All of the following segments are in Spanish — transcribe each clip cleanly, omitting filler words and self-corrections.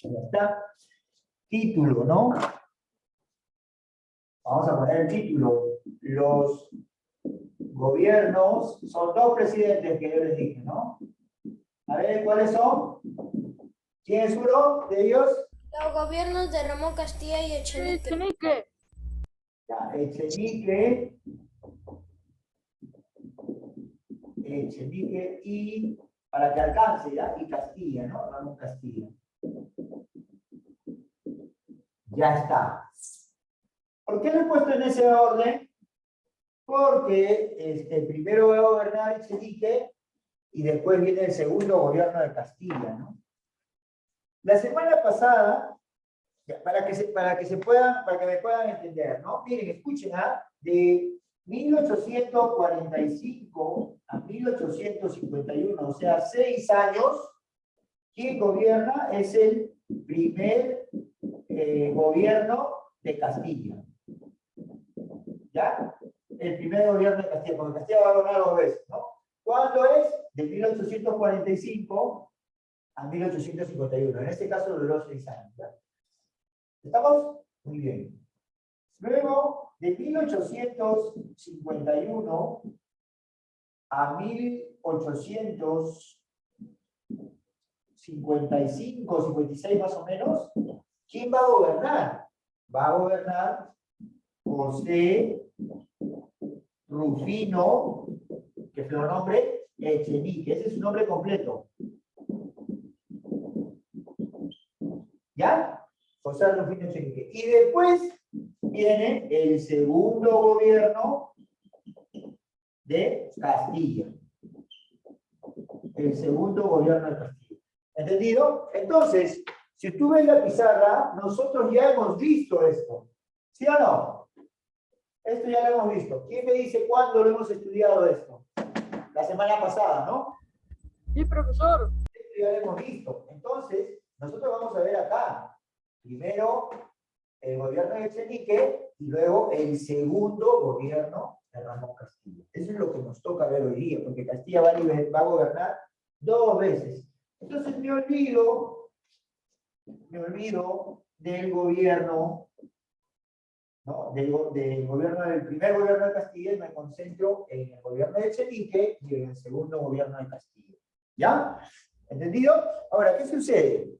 Ya está. Título, ¿no? Vamos a poner el título. Los gobiernos son dos presidentes que yo les dije, ¿no? A ver, ¿cuáles son? ¿Quién es uno de ellos? Los gobiernos de Ramón Castilla y Echenique. Ya, Echenique y para que alcance, ¿ya? Y Castilla, ¿no? Ramón Castilla. Ya está. ¿Por qué lo he puesto en ese orden? Porque primero va a gobernar Echenique y después viene el segundo gobierno de Castilla, ¿no? La semana pasada, para que me puedan entender, ¿no? Miren, escuchen, de 1845 a 1851, o sea, 6 años, ¿quién gobierna? Es el primer gobierno de Castilla. ¿Ya? El primer gobierno de Castilla, porque Castilla va a gobernar 2 veces, ¿no? ¿Cuándo es? De 1845 a 1851. En este caso duró 6 años. ¿Ya? ¿Estamos? Muy bien. Luego, de 1851 a 1855, 56 más o menos, ¿quién va a gobernar? Va a gobernar José Rufino, que es el nombre Echenique. Ese es su nombre completo. ¿Ya? José Rufino Echenique. Y después viene el segundo gobierno de Castilla. El segundo gobierno de Castilla. ¿Entendido? Entonces, si tú ves la pizarra, nosotros ya hemos visto esto. ¿Sí o no? Esto ya lo hemos visto. ¿Quién me dice cuándo lo hemos estudiado esto? La semana pasada, ¿no? Sí, profesor. Esto ya lo hemos visto. Entonces, nosotros vamos a ver acá. Primero, el gobierno de Echenique y luego el segundo gobierno de Ramón Castilla. Eso es lo que nos toca ver hoy día, porque Castilla va a gobernar 2 veces. Entonces me olvido del gobierno, ¿no? Del gobierno del primer gobierno de Castilla y me concentro en el gobierno de Echenique y en el segundo gobierno de Castilla. ¿Ya? ¿Entendido? Ahora, ¿qué sucede?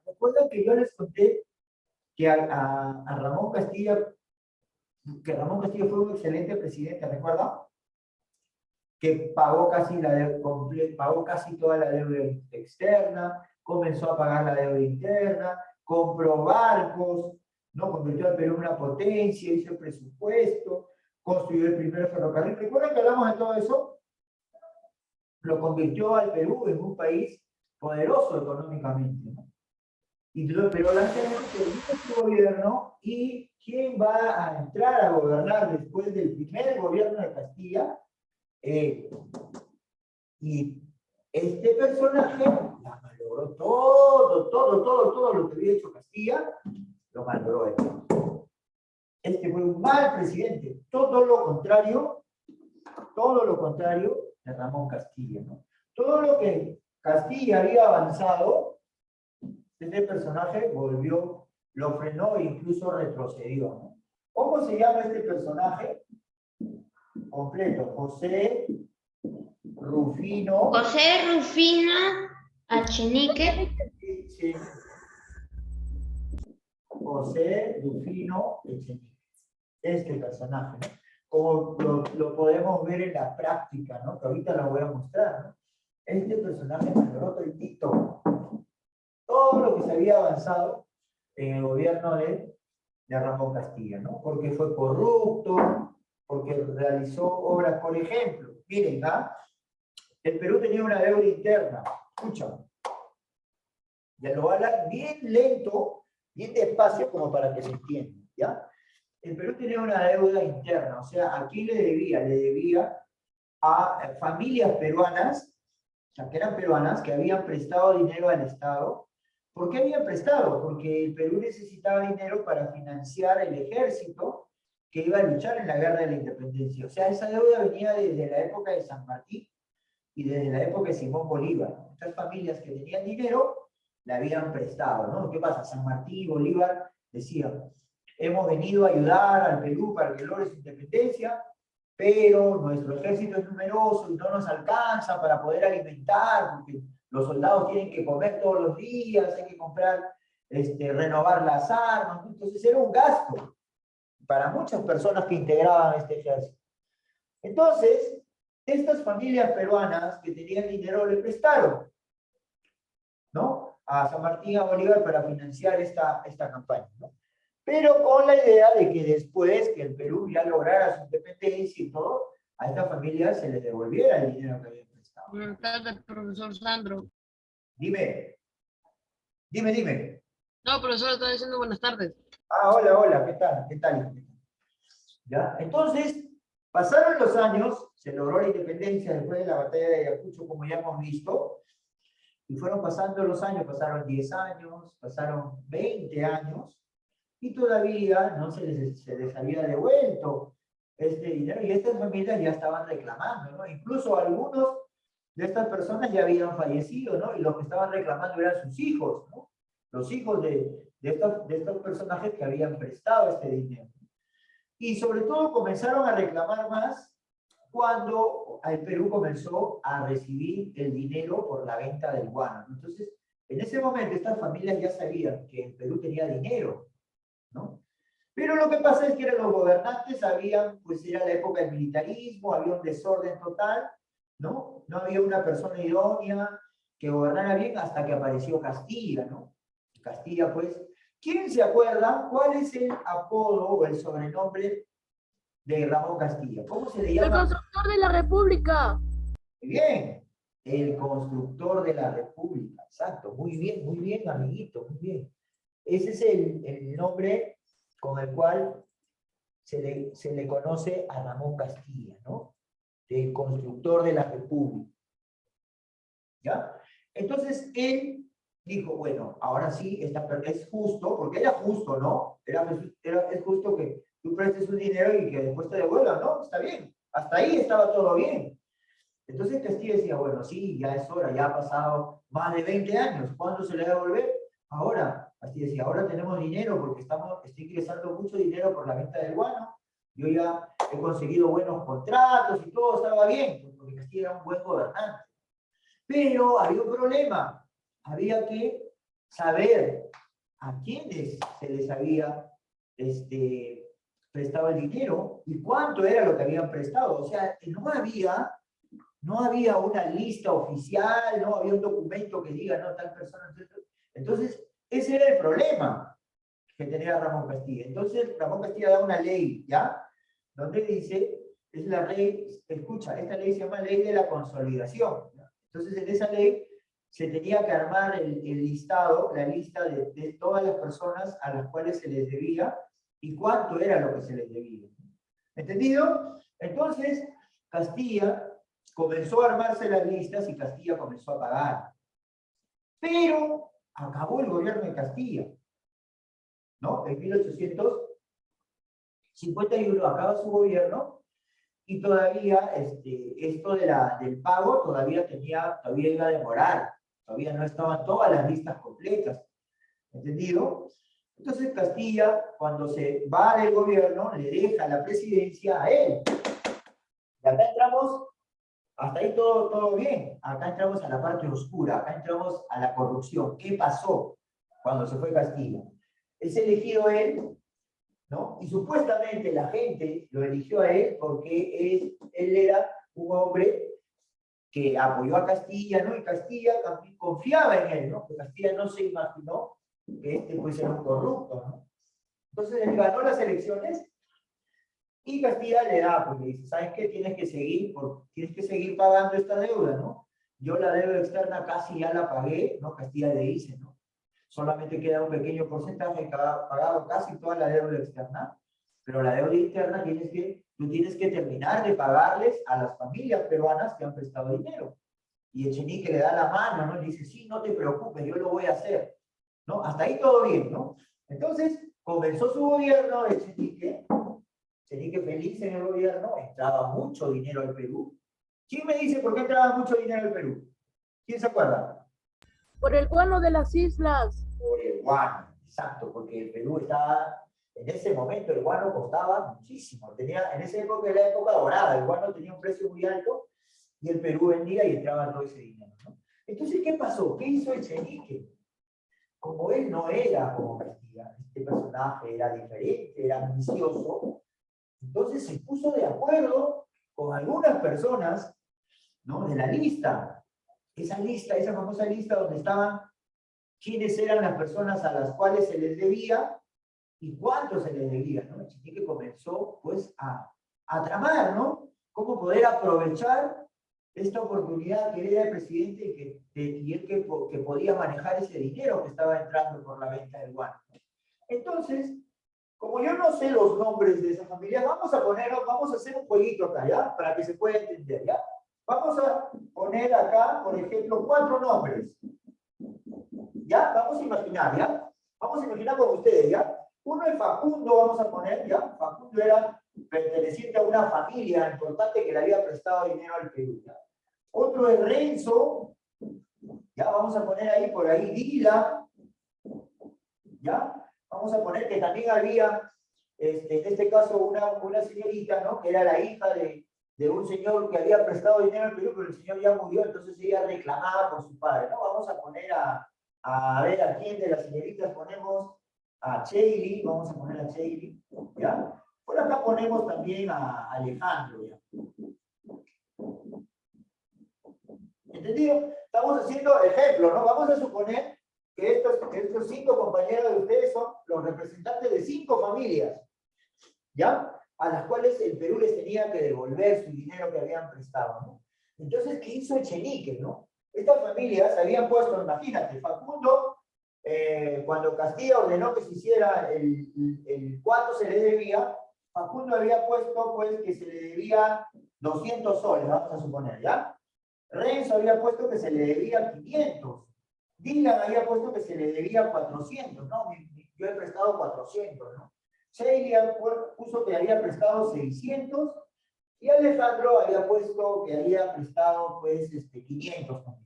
Recuerdan que yo les conté que a Ramón Castilla, fue un excelente presidente, ¿recuerda? Que pagó casi toda la deuda externa, comenzó a pagar la deuda interna, compró barcos, ¿no? Convirtió al Perú en una potencia, hizo el presupuesto, construyó el primer ferrocarril. ¿Recuerdan que hablamos de todo eso? Lo convirtió al Perú en un país poderoso económicamente, ¿no? Pero lamentablemente termina su gobierno y ¿quién va a entrar a gobernar después del primer gobierno de Castilla? Y este personaje la malogró todo lo que había hecho Castilla, lo malogró él. Este fue un mal presidente, todo lo contrario de Ramón Castilla, ¿no? Todo lo que Castilla había avanzado, este personaje lo frenó e incluso retrocedió, ¿no? ¿Cómo se llama este personaje? Completo, José Rufino Echenique. José Rufino Echenique. Este personaje, ¿no? Como lo podemos ver en la práctica, ¿no? Que ahorita lo voy a mostrar, ¿no? Este personaje malogró todo lo que se había avanzado en el gobierno de Ramón Castilla, ¿no? Porque fue corrupto, porque realizó obras, por ejemplo, miren, el Perú tenía una deuda interna, escucha, ya lo voy a hablar bien lento, bien despacio, como para que se entienda, ¿ya? El Perú tenía una deuda interna, o sea, ¿a quién le debía? Le debía a familias peruanas, o sea, que eran peruanas, que habían prestado dinero al Estado. ¿Por qué habían prestado? Porque el Perú necesitaba dinero para financiar el ejército que iba a luchar en la guerra de la independencia. O sea, esa deuda venía desde la época de San Martín y desde la época de Simón Bolívar. Muchas familias que tenían dinero le habían prestado, ¿no? ¿Qué pasa? San Martín y Bolívar decían, hemos venido a ayudar al Perú para que logre su independencia, pero nuestro ejército es numeroso y no nos alcanza para poder alimentar, porque los soldados tienen que comer todos los días, hay que comprar, renovar las armas, entonces era un gasto para muchas personas que integraban este ejército. Entonces, estas familias peruanas que tenían dinero le prestaron, ¿no? A San Martín y a Bolívar para financiar esta campaña, ¿no? Pero con la idea de que después que el Perú ya lograra su independencia y todo, a esta familia se les devolviera el dinero que habían prestado. Buenas tardes, profesor Sandro. Dime, dime. No, profesor, estaba diciendo buenas tardes. Ah, hola, ¿qué tal? ¿Qué tal? ¿Ya? Entonces, pasaron los años, se logró la independencia después de la batalla de Ayacucho, como ya hemos visto, y fueron pasando los años, pasaron 10 años, pasaron 20 años, y todavía no se les había devuelto este dinero, y estas familias ya estaban reclamando, ¿no? Incluso algunos de estas personas ya habían fallecido, ¿no? Y los que estaban reclamando eran sus hijos, ¿no? Los hijos de estos personajes que habían prestado este dinero. Y sobre todo comenzaron a reclamar más cuando el Perú comenzó a recibir el dinero por la venta del guano, ¿no? Entonces, en ese momento estas familias ya sabían que el Perú tenía dinero, ¿no? Pero lo que pasa es que los gobernantes habían, pues era la época del militarismo, había un desorden total, ¿no? No había una persona idónea que gobernara bien hasta que apareció Castilla, ¿no? Castilla, pues, ¿quién se acuerda cuál es el apodo o el sobrenombre de Ramón Castilla? ¿Cómo se le El llama? constructor de la República. Muy bien, el constructor de la República, exacto, muy bien, amiguito, muy bien. Ese es el nombre con el cual se le conoce a Ramón Castilla, ¿no? El constructor de la República. ¿Ya? Entonces, él dijo, bueno, ahora sí, es justo, porque era justo, ¿no? Es justo que tú prestes un dinero y que después te devuelvan, ¿no? Está bien. Hasta ahí estaba todo bien. Entonces Castilla decía, bueno, sí, ya es hora, ya ha pasado más de 20 años, ¿cuándo se le va a devolver? Ahora. Castilla decía, ahora tenemos dinero porque estoy ingresando mucho dinero por la venta del guano, yo ya he conseguido buenos contratos y todo estaba bien, porque Castilla era un buen gobernante. Pero había un problema, había que saber a quiénes se les había prestado el dinero y cuánto era lo que habían prestado. O sea, no había una lista oficial, no había un documento que diga, no, tal persona. Entonces, ese era el problema que tenía Ramón Castilla. Entonces, Ramón Castilla da una ley, ¿ya? Donde dice, es la ley, escucha, esta ley se llama Ley de la Consolidación, ¿ya? Entonces, en esa ley se tenía que armar el listado, la lista de todas las personas a las cuales se les debía y cuánto era lo que se les debía. ¿Entendido? Entonces, Castilla comenzó a armarse las listas y Castilla comenzó a pagar. Pero acabó el gobierno de Castilla, ¿no? En 1851 acaba su gobierno y todavía esto del pago todavía iba a demorar, todavía no estaban todas las listas completas, ¿entendido? Entonces Castilla, cuando se va del gobierno, le deja la presidencia a él. Y acá entramos, hasta ahí todo bien, acá entramos a la parte oscura, acá entramos a la corrupción. ¿Qué pasó cuando se fue Castilla? Es elegido él, ¿no? Y supuestamente la gente lo eligió a él porque él era un hombre que apoyó a Castilla, ¿no? Y Castilla también confiaba en él, ¿no? Que Castilla no se imaginó que pues era un corrupto, ¿no? Entonces él ganó las elecciones y Castilla le da, porque dice, ¿sabes qué? Tienes que seguir pagando esta deuda, ¿no? Yo la deuda externa casi ya la pagué, ¿no? Castilla le dice, ¿no? Solamente queda un pequeño porcentaje que ha pagado casi toda la deuda externa, pero la deuda interna tú tienes que terminar de pagarles a las familias peruanas que han prestado dinero. Y Echenique le da la mano, ¿no? Y dice, sí, no te preocupes, yo lo voy a hacer, ¿no? Hasta ahí todo bien, ¿no? Entonces, comenzó su gobierno de Echenique feliz en el gobierno, entraba mucho dinero al Perú. ¿Quién me dice por qué entraba mucho dinero al Perú? ¿Quién se acuerda? Por el guano de las islas. Por el guano, exacto, porque el Perú estaba, en ese momento el guano costaba muchísimo, tenía, en esa época era la época dorada, el guano tenía un precio muy alto y el Perú vendía y entraba todo ese dinero, ¿no? Entonces, ¿qué pasó? ¿Qué hizo Echenique? Como él no era como Castilla, este personaje era diferente, era ambicioso, entonces se puso de acuerdo con algunas personas, ¿no?, de la lista. Esa lista, esa famosa lista donde estaban quiénes eran las personas a las cuales se les debía y cuánto se les debía, ¿no? Echenique comenzó, pues, a tramar, ¿no? Cómo poder aprovechar esta oportunidad que él era el presidente y él que podía manejar ese dinero que estaba entrando por la venta del guano. Entonces, como yo no sé los nombres de esa familia, vamos a hacer un jueguito acá, ¿ya? Para que se pueda entender, ¿ya? Vamos a poner acá, por ejemplo, 4 nombres. ¿Ya? Vamos a imaginar, ¿ya? Vamos a imaginar con ustedes, ¿ya? Uno es Facundo, vamos a poner, ¿ya? Facundo era perteneciente a una familia importante que le había prestado dinero al Perú, ¿ya? Otro es Renzo, ¿ya? Vamos a poner ahí, por ahí, Dila, ¿ya? Vamos a poner que también había, en este caso, una señorita, ¿no?, que era la hija de un señor que había prestado dinero al Perú, pero el señor ya murió, entonces ella reclamaba por su padre, ¿no? Vamos a poner a ver a quién de las señoritas ponemos, a Cheili, vamos a poner a Cheili, ¿ya? Por acá ponemos también a Alejandro, ¿ya? ¿Entendido? Estamos haciendo ejemplos, ¿no? Vamos a suponer que estos 5 compañeros de ustedes son los representantes de 5 familias, ¿ya? A las cuales el Perú les tenía que devolver su dinero que habían prestado, ¿no? Entonces, ¿qué hizo Echenique, no? Estas familias habían puesto, imagínate, Facundo, cuando Castilla ordenó que se hiciera el cuánto se le debía, Facundo había puesto, pues, que se le debía 200 soles, vamos a suponer, ¿ya? Renzo había puesto que se le debía 500. Dylan había puesto que se le debía 400, ¿no? Yo he prestado 400, ¿no? Sheila puso que había prestado 600 y Alejandro había puesto que había prestado, pues, 500 también.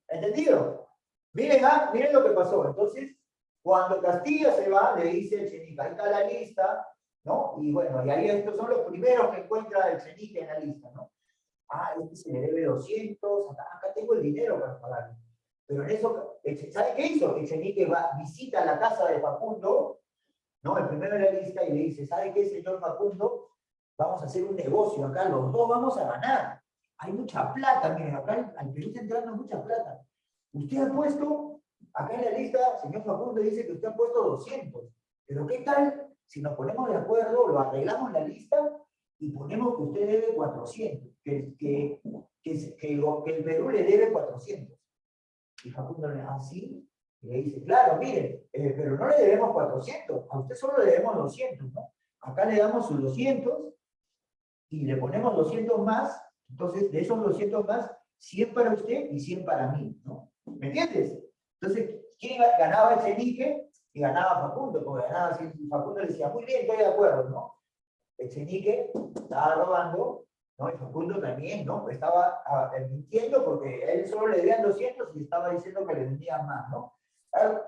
¿Entendido? Miren, miren lo que pasó. Entonces, cuando Castilla se va, le dice el Echenique, ahí está la lista, ¿no? Y bueno, y ahí estos son los primeros que encuentra el Echenique en la lista, ¿no? Este se le debe 200, acá tengo el dinero para pagarlo. Pero en eso, ¿sabe qué hizo? Echenique visita la casa de Facundo, ¿no? El primero de la lista, y le dice, ¿sabe qué, señor Facundo? Vamos a hacer un negocio acá, los dos vamos a ganar. Hay mucha plata, miren, acá al Perú está entrando mucha plata. Usted ha puesto, acá en la lista, señor Facundo dice que usted ha puesto 200. Pero ¿qué tal si nos ponemos de acuerdo, lo arreglamos la lista y ponemos que usted debe 400? Que el Perú le debe 400. Y Facundo le dice, ¿sí? Y le dice, claro, mire, pero no le debemos 400, a usted solo le debemos 200, ¿no? Acá le damos sus 200 y le ponemos 200 más, entonces de esos 200 más, 100 para usted y 100 para mí, ¿no? ¿Me entiendes? Entonces, ¿quién ganaba Echenique? Y ganaba Facundo, porque ganaba, si Facundo le decía, muy bien, estoy de acuerdo, ¿no? Echenique estaba robando, ¿no? Y Facundo también, ¿no? Estaba mintiendo porque a él solo le debían 200 y estaba diciendo que le vendían más, ¿no?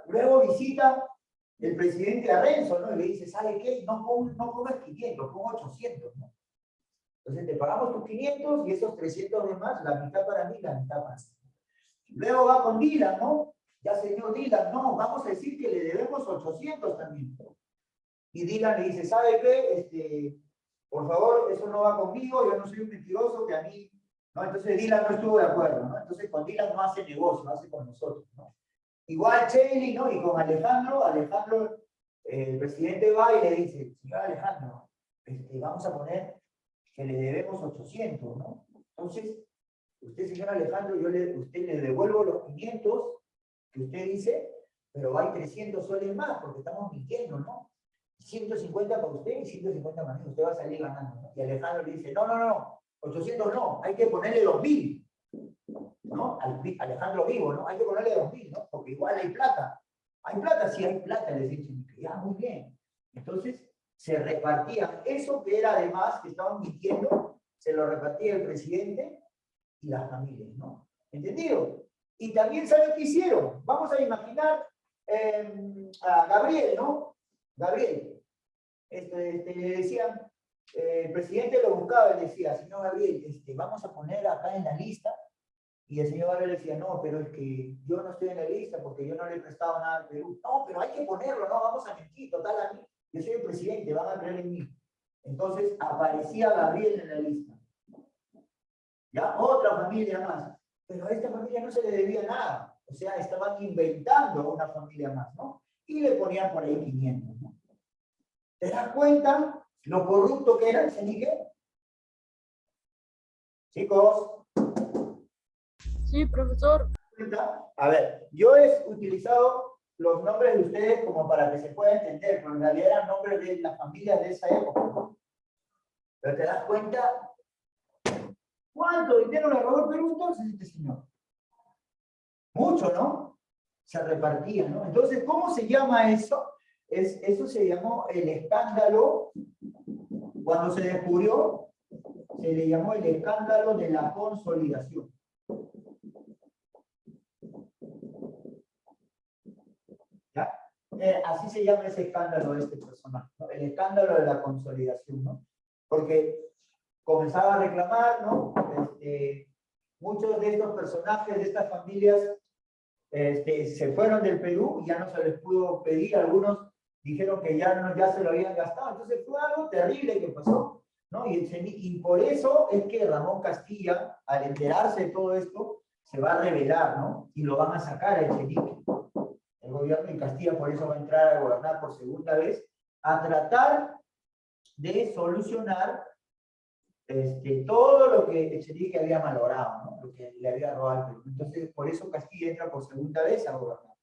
Luego visita el presidente a Renzo, ¿no? Y le dice, ¿sabe qué? No pongas 500, pon 800, ¿no? Entonces te pagamos tus 500 y esos 300 de más, la mitad para mí, la mitad para ti. Luego va con Dylan, ¿no? Ya señor Dylan, no, vamos a decir que le debemos 800 también. Y Dylan le dice, ¿sabe qué? Por favor, eso no va conmigo, yo no soy un mentiroso, que a mí, ¿no? Entonces Dylan no estuvo de acuerdo, ¿no? Entonces con Dylan no hace negocio, hace con nosotros, ¿no? Igual Cheili, ¿no? Y con Alejandro, el presidente va y le dice, señor Alejandro, vamos a poner que le debemos 800, ¿no? Entonces, usted, señor Alejandro, usted le devuelvo los 500 que usted dice, pero hay 300 soles más, porque estamos mintiendo, ¿no? 150 para usted y 150 para mí, usted va a salir ganando, ¿no? Y Alejandro le dice, no, 800 no, hay que ponerle 2000, ¿no? Alejandro vivo, ¿no? Hay que ponerle 2000, ¿no? Porque igual hay plata. ¿Hay plata? Sí, hay plata, le dice Echenique. Ya, muy bien. Entonces, se repartían eso que era además, que estaban mintiendo, se lo repartía el presidente y las familias, ¿no? ¿Entendido? Y también, ¿saben qué hicieron? Vamos a imaginar a Gabriel, ¿no? Gabriel. Le decían, el presidente lo buscaba y le decía, señor Gabriel, vamos a poner acá en la lista. Y el señor Gabriel le decía, no, pero es que yo no estoy en la lista porque yo no le he prestado nada al Perú. No, pero hay que ponerlo, no, vamos a mentir, total, a mí, yo soy el presidente, van a creer en mí. Entonces aparecía Gabriel en la lista. Ya, otra familia más. Pero a esta familia no se le debía nada. O sea, estaban inventando una familia más, ¿no? Y le ponían por ahí 500, ¿no? ¿Te das cuenta lo corrupto que era el Chenique? Chicos. Sí, profesor. A ver, yo he utilizado los nombres de ustedes como para que se pueda entender, pero en realidad eran nombres de las familias de esa época, ¿no? Pero te das cuenta cuánto dinero le robó el Perú entonces este señor. Mucho, ¿no? Se repartía, ¿no? Entonces, ¿cómo se llama eso? Eso se llamó el escándalo, cuando se descubrió, se le llamó el escándalo de la consolidación. ¿Ya? Así se llama ese escándalo de este personaje, ¿no? El escándalo de la consolidación, ¿no? Porque comenzaba a reclamar, ¿no? Muchos de estos personajes, de estas familias, se fueron del Perú y ya no se les pudo pedir. Algunos dijeron que ya se lo habían gastado. Entonces fue algo terrible que pasó, ¿no? Y por eso es que Ramón Castilla, al enterarse de todo esto, se va a rebelar, ¿no? Y lo van a sacar a Echenique. El gobierno de Castilla por eso va a entrar a gobernar por segunda vez, a tratar de solucionar todo lo que Echenique había malogrado, ¿no? Lo que le había robado al Perú. Entonces, por eso Castilla entra por segunda vez a gobernar.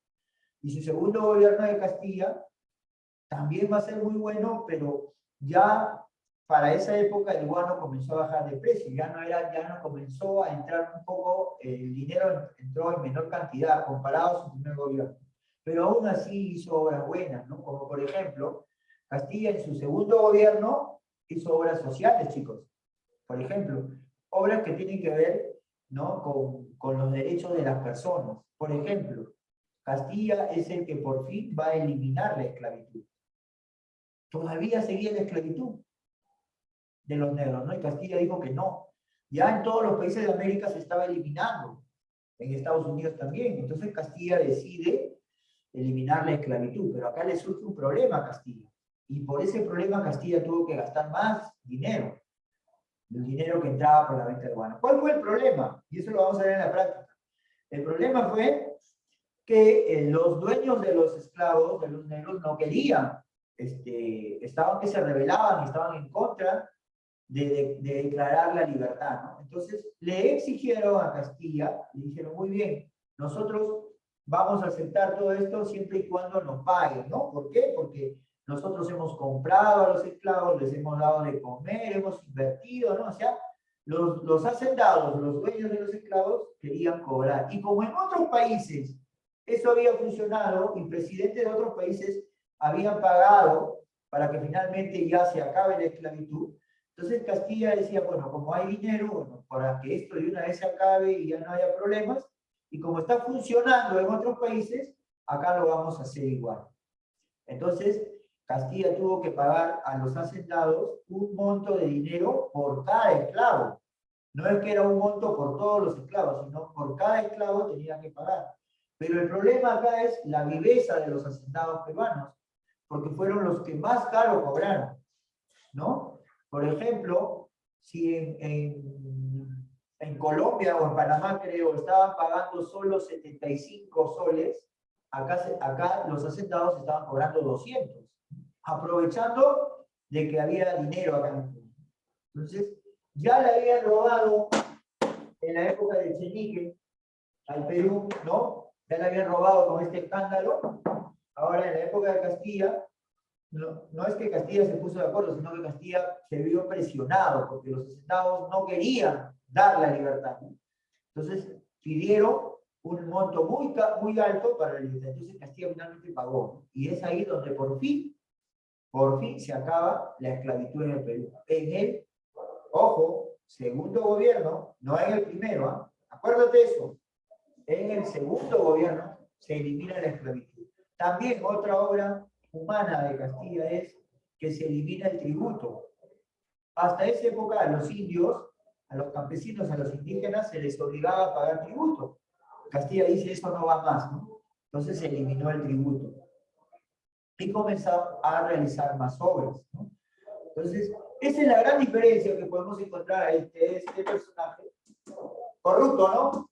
Y su segundo gobierno de Castilla también va a ser muy bueno, pero ya para esa época el guano comenzó a bajar de precio, ya no comenzó a entrar un poco, el dinero entró en menor cantidad comparado a su primer gobierno. Pero aún así hizo obras buenas, ¿no? Como por ejemplo, Castilla en su segundo gobierno hizo obras sociales, chicos. Por ejemplo, obras que tienen que ver, ¿no? con los derechos de las personas. Por ejemplo, Castilla es el que por fin va a eliminar la esclavitud. Todavía seguía la esclavitud de los negros, ¿no? Y Castilla dijo que no. Ya en todos los países de América se estaba eliminando. En Estados Unidos también. Entonces Castilla decide eliminar la esclavitud. Pero acá le surge un problema a Castilla. Y por ese problema Castilla tuvo que gastar más dinero. El dinero que entraba por la venta de guano. ¿Cuál fue el problema? Y eso lo vamos a ver en la práctica. El problema fue que los dueños de los esclavos, de los negros, no querían. Estaban que se rebelaban y estaban en contra de declarar la libertad, ¿no? Entonces le exigieron a Castilla, le dijeron, muy bien, nosotros vamos a aceptar todo esto siempre y cuando nos paguen, ¿no? ¿Por qué? Porque nosotros hemos comprado a los esclavos, les hemos dado de comer, hemos invertido, ¿no? O sea, los hacendados, los dueños de los esclavos, querían cobrar. Y como en otros países eso había funcionado y presidentes de otros países habían pagado para que finalmente ya se acabe la esclavitud, entonces Castilla decía, bueno, como hay dinero, bueno, para que esto de una vez se acabe y ya no haya problemas, y como está funcionando en otros países, acá lo vamos a hacer igual. Entonces, Castilla tuvo que pagar a los hacendados un monto de dinero por cada esclavo. No es que era un monto por todos los esclavos, sino por cada esclavo tenía que pagar. Pero el problema acá es la viveza de los hacendados peruanos, porque fueron los que más caro cobraron, ¿no? Por ejemplo, si en Colombia o en Panamá, creo, estaban pagando solo 75 soles, acá los hacendados estaban cobrando 200, aprovechando de que había dinero acá en el Perú. Entonces, ya le habían robado en la época de Echenique al Perú, ¿no? Ya le habían robado con este escándalo. Ahora, en la época de Castilla, no es que Castilla se puso de acuerdo, sino que Castilla se vio presionado porque los hacendados no querían dar la libertad. Entonces pidieron un monto muy alto para la libertad. Entonces Castilla finalmente pagó. Y es ahí donde por fin se acaba la esclavitud en el Perú. En el, ojo, segundo gobierno, no en el primero, ¿eh? Acuérdate de eso. En el segundo gobierno se elimina la esclavitud. También otra obra humana de Castilla es que se elimina el tributo. Hasta esa época a los indios, a los campesinos, a los indígenas se les obligaba a pagar tributo. Castilla dice eso no va más, ¿no? Entonces se eliminó el tributo. Y comenzó a realizar más obras, ¿no? Entonces, esa es la gran diferencia que podemos encontrar entre este personaje corrupto, ¿no?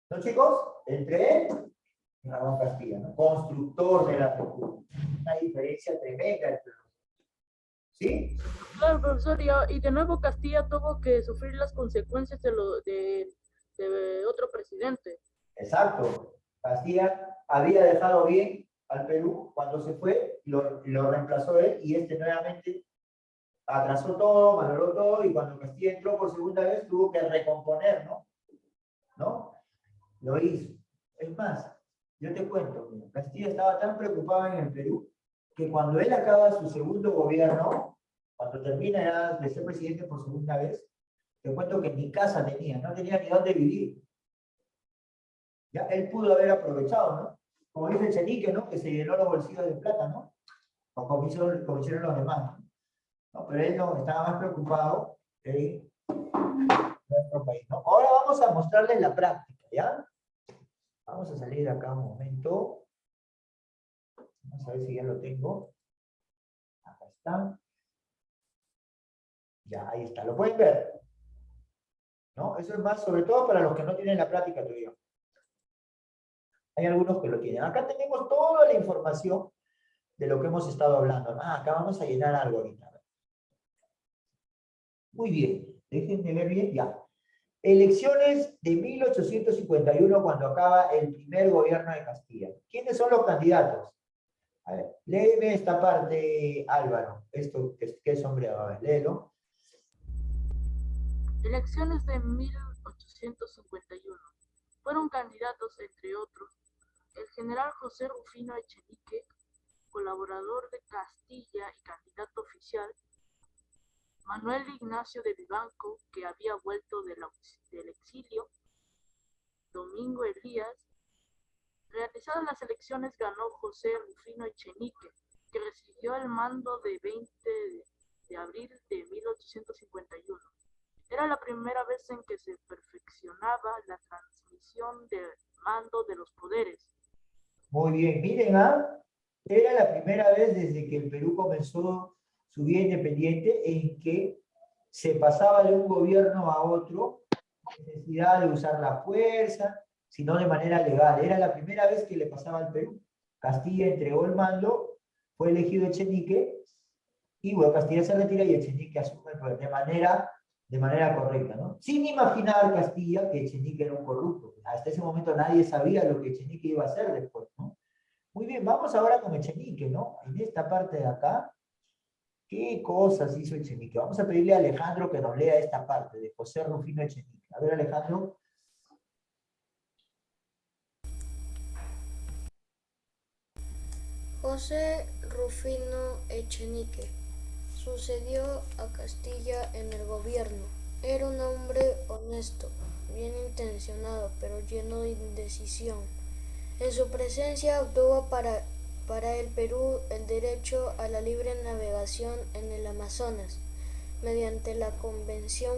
¿No, chicos? Entre él y Ramón Castilla, ¿no? Constructor de la República. Una diferencia tremenda entre los dos. ¿Sí? Claro, profesor, y de nuevo Castilla tuvo que sufrir las consecuencias de otro presidente. Exacto. Castilla había dejado bien al Perú cuando se fue, lo reemplazó él y este nuevamente atrasó todo, malogró todo y cuando Castilla entró por segunda vez tuvo que recomponer, ¿no? ¿No? Lo hizo. Es más, yo te cuento, mira, Castilla estaba tan preocupado en el Perú que cuando él acaba su segundo gobierno, cuando termina ya de ser presidente por segunda vez, te cuento que ni casa tenía, no tenía ni dónde vivir. Ya él pudo haber aprovechado, ¿no? Como dice Chenique, ¿no? Que se llenó los bolsillos de plata, ¿no? O como hicieron los demás, ¿no? ¿No? Pero él no, estaba más preocupado en nuestro país, ¿no? Ahora vamos a mostrarles la práctica, ¿ya? Vamos a salir de acá un momento. Vamos a ver si ya lo tengo. Acá está. Ya, ahí está. ¿Lo pueden ver? ¿No? Eso es más, sobre todo para los que no tienen la práctica todavía. Hay algunos que lo tienen. Acá tenemos toda la información de lo que hemos estado hablando. Ah, acá vamos a llenar algo ahorita. Muy bien. Déjenme ver bien. Ya. Elecciones de 1851, cuando acaba el primer gobierno de Castilla. ¿Quiénes son los candidatos? A ver, léeme esta parte, Álvaro. Esto que es sombreado. A ver, léelo. Elecciones de 1851. Fueron candidatos, entre otros, el general José Rufino Echenique, colaborador de Castilla y candidato oficial; Manuel Ignacio de Vivanco, que había vuelto del exilio; Domingo Elías. Realizadas las elecciones, ganó José Rufino Echenique, que recibió el mando de 20 de abril de 1851. Era la primera vez en que se perfeccionaba la transmisión del mando de los poderes. Muy bien, miren, era la primera vez desde que el Perú comenzó su vida independiente en que se pasaba de un gobierno a otro sin necesidad de usar la fuerza, sino de manera legal. Era la primera vez que le pasaba al Perú. Castilla entregó el mando, fue elegido Echenique, y bueno, Castilla se retira y Echenique asume el poder de manera correcta, ¿no? Sin imaginar Castilla que Echenique era un corrupto. Hasta ese momento nadie sabía lo que Echenique iba a hacer después, ¿no? Muy bien, vamos ahora con Echenique, ¿no? En esta parte de acá, ¿qué cosas hizo Echenique? Vamos a pedirle a Alejandro que nos lea esta parte de José Rufino Echenique. A ver, Alejandro. José Rufino Echenique sucedió a Castilla en el gobierno. Era un hombre honesto, bien intencionado, pero lleno de indecisión. En su presencia obtuvo para el Perú el derecho a la libre navegación en el Amazonas, mediante la Convención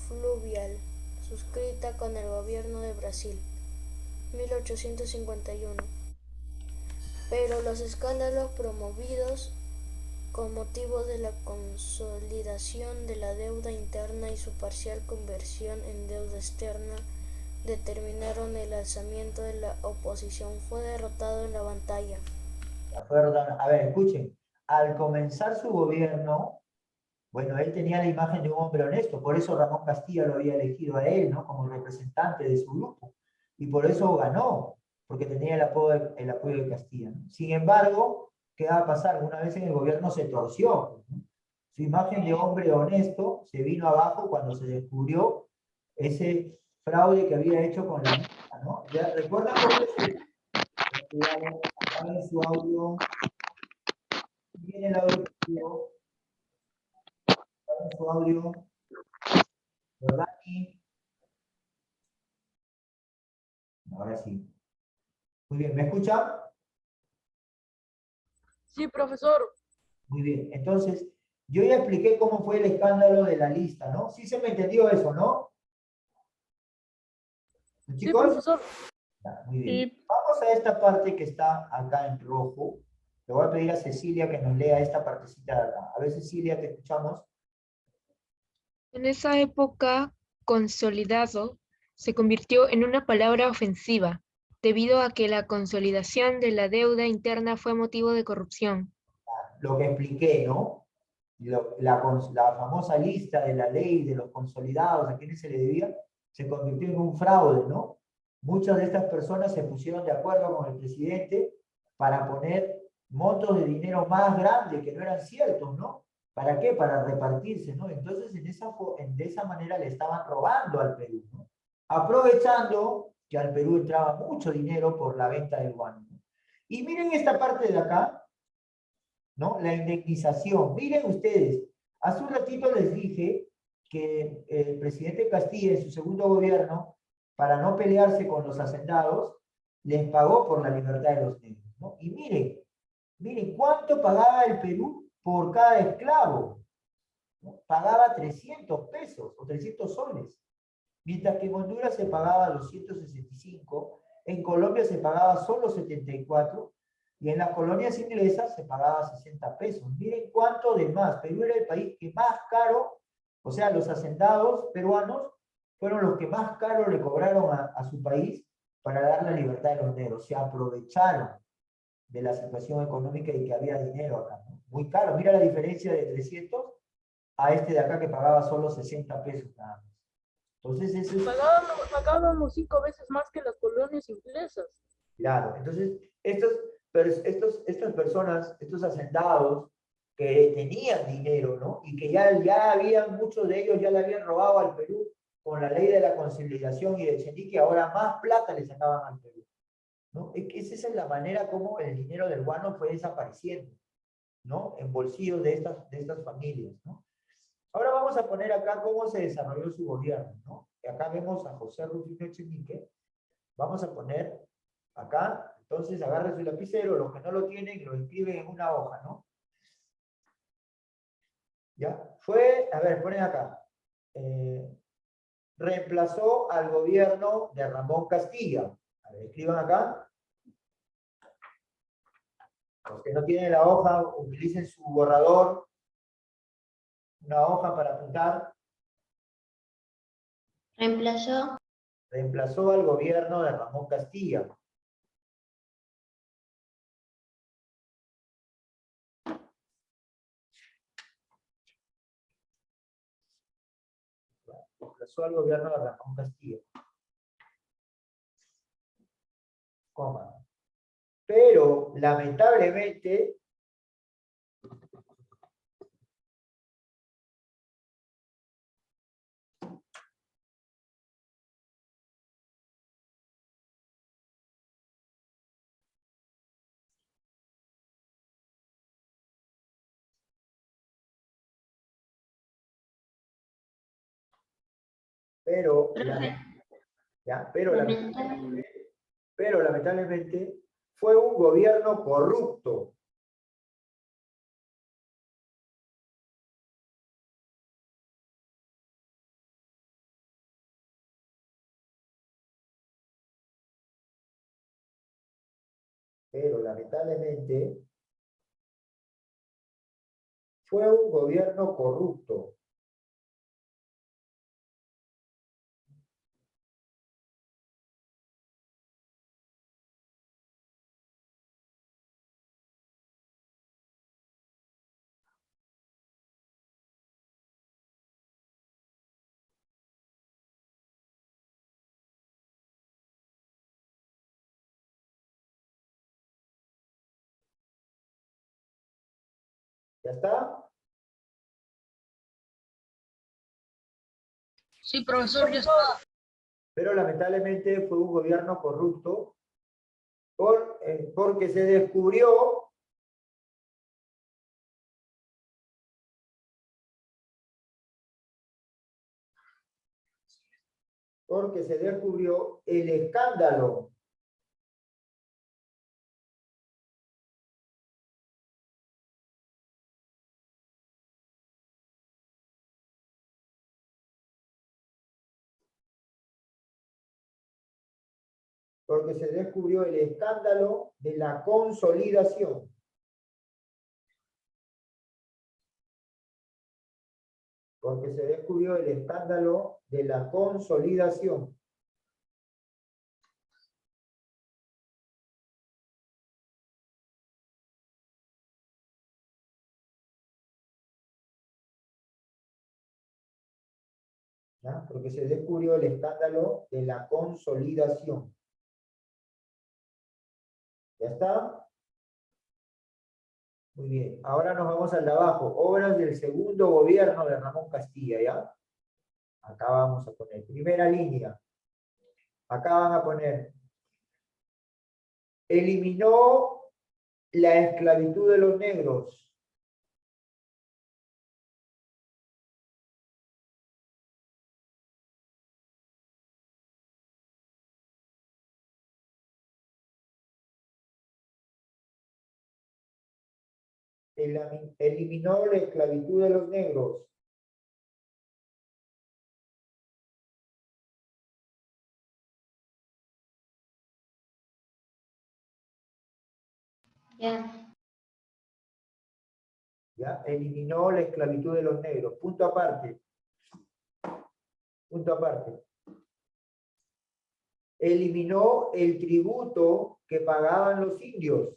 Fluvial, suscrita con el gobierno de Brasil, 1851. Pero los escándalos promovidos con motivo de la consolidación de la deuda interna y su parcial conversión en deuda externa determinaron el alzamiento de la oposición. Fue derrotado en la batalla. A ver, escuchen. Al comenzar su gobierno, bueno, él tenía la imagen de un hombre honesto, por eso Ramón Castilla lo había elegido a él, ¿no? Como representante de su grupo. Y por eso ganó, porque tenía el apoyo de Castilla, ¿no? Sin embargo, ¿qué va a pasar? Una vez en el gobierno se torció, ¿no? Su imagen de hombre honesto se vino abajo cuando se descubrió ese fraude que había hecho con la misma, ¿no? ¿Ya recuerdan cómo es? Apaguen su audio. Viene el audio. Apaguen su audio. ¿Verdad? Ahora sí. Muy bien, ¿me escuchan? Sí, profesor. Muy bien. Entonces, yo ya expliqué cómo fue el escándalo de la lista, ¿no? Sí se me entendió eso, ¿no? Sí, Chicos, profesor. ya, muy bien. Sí, Vamos a esta parte que está acá en rojo. Le voy a pedir a Cecilia que nos lea esta partecita de acá. A ver, Cecilia, te escuchamos. en esa época, consolidado se convirtió en una palabra ofensiva, debido a que la consolidación de la deuda interna fue motivo de corrupción. Lo que expliqué, ¿no? La famosa lista de la ley de los consolidados, a quienes se le debía, se convirtió en un fraude, ¿no? Muchas de estas personas se pusieron de acuerdo con el presidente para poner montos de dinero más grandes que no eran ciertos, ¿no? ¿Para qué? Para repartirse, ¿no? Entonces, de esa manera le estaban robando al Perú, ¿no? Aprovechando que al Perú entraba mucho dinero por la venta del guano, ¿no? Y miren esta parte de acá, ¿no? La indemnización. Miren ustedes, hace un ratito les dije que el presidente Castilla en su segundo gobierno, para no pelearse con los hacendados, les pagó por la libertad de los negros, ¿no? Y miren cuánto pagaba el Perú por cada esclavo, ¿no? Pagaba 300 pesos o 300 soles, mientras que en Honduras se pagaba 265, en Colombia se pagaba solo 74, y en las colonias inglesas se pagaba 60 pesos. Miren cuánto de más. Perú era el país que más caro, o sea, los hacendados peruanos fueron los que más caro le cobraron a su país para dar la libertad de los negros. Se aprovecharon de la situación económica y que había dinero acá, ¿no? Muy caro. Mira la diferencia de 300 a este de acá que pagaba solo 60 pesos nada más. Entonces, eso es Pagábamos 5 veces más que las colonias inglesas. claro. Entonces, estas personas, estos hacendados que tenían dinero, ¿no? Y que ya habían, muchos de ellos ya le habían robado al Perú con la ley de la conciliación y de Chenique, ahora más plata le sacaban al Perú, ¿no? Es que esa es la manera como el dinero del guano fue desapareciendo, ¿no? En bolsillos de estas familias, ¿no? Ahora vamos a poner acá cómo se desarrolló su gobierno, ¿no? Y acá vemos a José Rufino Echenique. Vamos a poner acá, entonces agarren su lapicero, los que no lo tienen, lo escriben en una hoja, ¿no? ¿Ya? A ver, ponen acá. Reemplazó al gobierno de Ramón Castilla. A ver, escriban acá. Los que no tienen la hoja, utilicen su borrador, una hoja para apuntar. Reemplazó al gobierno de Ramón Castilla. Reemplazó al gobierno de Ramón Castilla. Coma. Pero, lamentablemente, pero, ya, pero lamentablemente fue un gobierno corrupto. Pero lamentablemente fue un gobierno corrupto. ¿Ya está? Sí, profesor, ya está. Pero lamentablemente fue un gobierno corrupto porque se descubrió Porque se descubrió el escándalo. Porque se descubrió el escándalo de la consolidación. Porque se descubrió el escándalo de la consolidación. ¿Ya? Porque se descubrió el escándalo de la consolidación. ¿Ya está? Muy bien. Ahora nos vamos al de abajo. Obras del segundo gobierno de Ramón Castilla, ¿ya? Acá vamos a poner primera línea. Acá van a poner. Eliminó la esclavitud de los negros. Eliminó la esclavitud de los negros. Ya. ¿Ya? Eliminó la esclavitud de los negros. Punto aparte. Punto aparte. Eliminó el tributo que pagaban los indios.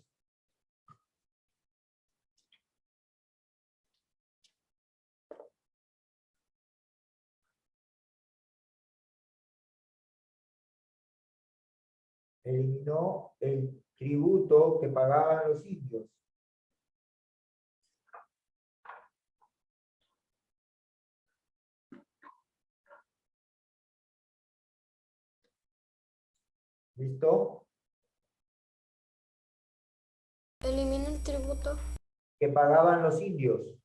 Eliminó el tributo que pagaban los indios. ¿Listo? Elimina el tributo. Que pagaban los indios.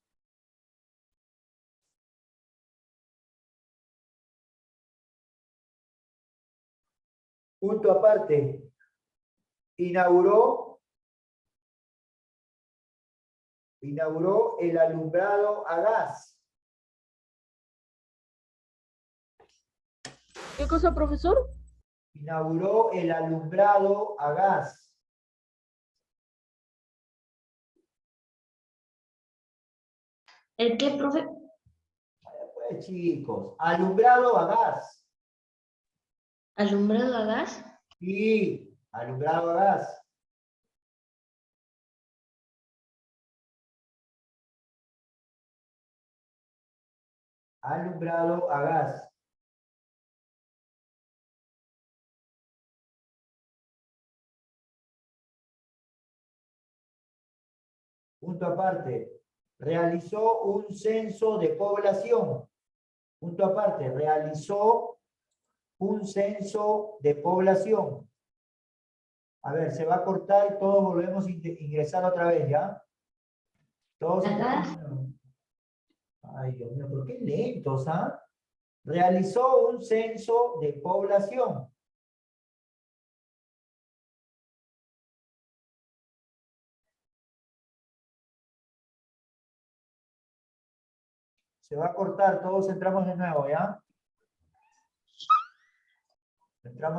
Punto aparte. Inauguró el alumbrado a gas. ¿Qué cosa, profesor? Inauguró el alumbrado a gas. ¿El qué, profe? Pues chicos, alumbrado a gas. ¿Alumbrado a gas? Sí, alumbrado a gas. Alumbrado a gas. Punto aparte. Realizó un censo de población. Punto aparte. Realizó un censo de población. A ver, se va a cortar y todos volvemos a ingresar otra vez, ¿ya? Todos. Acá. Ay, Dios mío, ¿por qué lentos, ah? Realizó un censo de población. Se va a cortar, todos entramos de nuevo, ¿ya? Entramos